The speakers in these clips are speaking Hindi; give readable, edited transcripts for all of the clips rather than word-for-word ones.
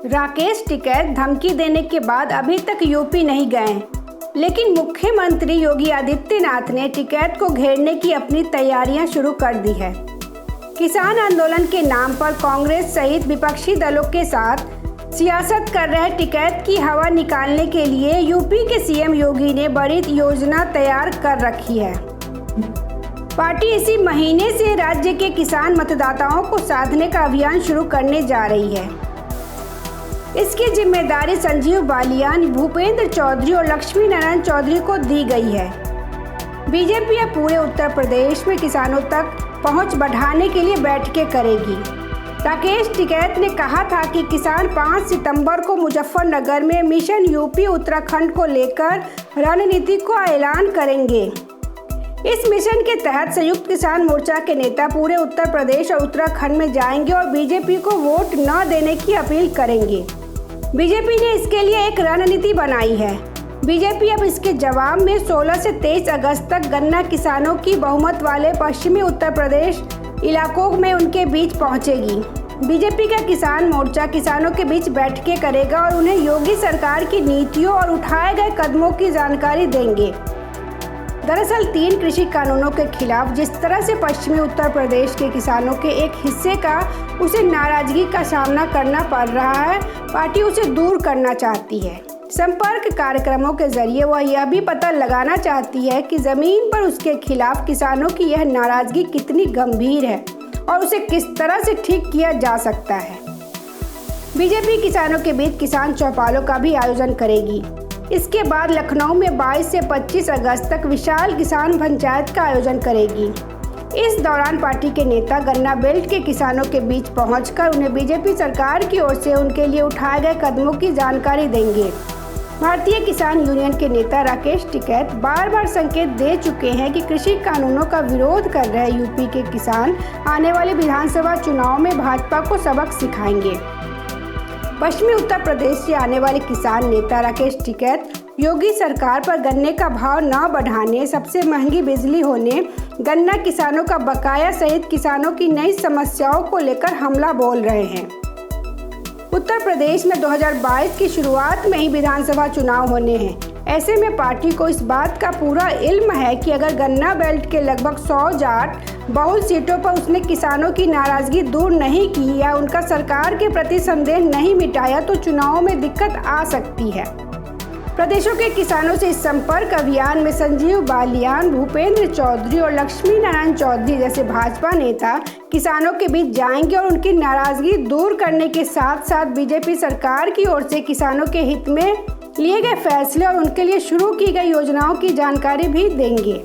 राकेश टिकैत धमकी देने के बाद अभी तक यूपी नहीं गए, लेकिन मुख्यमंत्री योगी आदित्यनाथ ने टिकैत को घेरने की अपनी तैयारियां शुरू कर दी है। किसान आंदोलन के नाम पर कांग्रेस सहित विपक्षी दलों के साथ सियासत कर रहे टिकैत की हवा निकालने के लिए यूपी के सीएम योगी ने बड़ी योजना तैयार कर रखी है। पार्टी इसी महीने से राज्य के किसान मतदाताओं को साधने का अभियान शुरू करने जा रही है। इसकी जिम्मेदारी संजीव बालियान, भूपेंद्र चौधरी और लक्ष्मी नारायण चौधरी को दी गई है। बीजेपी अब पूरे उत्तर प्रदेश में किसानों तक पहुंच बढ़ाने के लिए बैठकें करेगी। राकेश टिकैत ने कहा था कि किसान 5 सितंबर को मुजफ्फरनगर में मिशन यूपी उत्तराखंड को लेकर रणनीति का ऐलान करेंगे। इस मिशन के तहत संयुक्त किसान मोर्चा के नेता पूरे उत्तर प्रदेश और उत्तराखंड में जाएंगे और बीजेपी को वोट न देने की अपील करेंगे। बीजेपी ने इसके लिए एक रणनीति बनाई है। बीजेपी अब इसके जवाब में 16 से 23 अगस्त तक गन्ना किसानों की बहुमत वाले पश्चिमी उत्तर प्रदेश इलाकों में उनके बीच पहुंचेगी। बीजेपी का किसान मोर्चा किसानों के बीच बैठकें करेगा और उन्हें योगी सरकार की नीतियों और उठाए गए कदमों की जानकारी देंगे। दरअसल 3 कृषि कानूनों के खिलाफ जिस तरह से पश्चिमी उत्तर प्रदेश के किसानों के एक हिस्से का उसे नाराजगी का सामना करना पड़ रहा है, पार्टी उसे दूर करना चाहती है। संपर्क कार्यक्रमों के जरिए वह यह भी पता लगाना चाहती है कि जमीन पर उसके खिलाफ किसानों की यह नाराजगी कितनी गंभीर है और उसे किस तरह से ठीक किया जा सकता है। बीजेपी किसानों के बीच किसान चौपालों का भी आयोजन करेगी। इसके बाद लखनऊ में 22 से 25 अगस्त तक विशाल किसान पंचायत का आयोजन करेगी। इस दौरान पार्टी के नेता गन्ना बेल्ट के किसानों के बीच पहुंचकर उन्हें बीजेपी सरकार की ओर से उनके लिए उठाए गए कदमों की जानकारी देंगे। भारतीय किसान यूनियन के नेता राकेश टिकैत बार बार संकेत दे चुके हैं कि कृषि कानूनों का विरोध कर रहे यूपी के किसान आने वाले विधानसभा चुनाव में भाजपा को सबक सिखाएंगे। पश्चिमी उत्तर प्रदेश से आने वाले किसान नेता राकेश टिकैत योगी सरकार पर गन्ने का भाव न बढ़ाने, सबसे महंगी बिजली होने, गन्ना किसानों का बकाया सहित किसानों की नई समस्याओं को लेकर हमला बोल रहे हैं। उत्तर प्रदेश में 2022 की शुरुआत में ही विधानसभा चुनाव होने हैं। ऐसे में पार्टी को इस बात का पूरा इल्म है कि अगर गन्ना बेल्ट के लगभग 100 जाट बहुल सीटों पर उसने किसानों की नाराजगी दूर नहीं की या उनका सरकार के प्रति संदेह नहीं मिटाया तो चुनावों में दिक्कत आ सकती है। प्रदेशों के किसानों से इस संपर्क अभियान में संजीव बालियान, भूपेंद्र चौधरी और लक्ष्मी नारायण चौधरी जैसे भाजपा नेता किसानों के बीच जाएंगे और उनकी नाराजगी दूर करने के साथ साथ बीजेपी सरकार की ओर से किसानों के हित में लिए गए फैसले और उनके लिए शुरू की गई योजनाओं की जानकारी भी देंगे।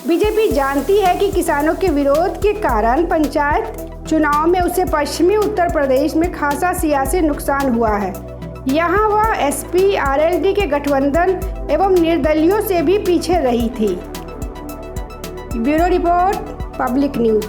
बीजेपी जानती है कि किसानों के विरोध के कारण पंचायत चुनाव में उसे पश्चिमी उत्तर प्रदेश में खासा सियासी नुकसान हुआ है। यहाँ वह एसपी आरएलडी के गठबंधन एवं निर्दलियों से भी पीछे रही थी। Bureau report, public news.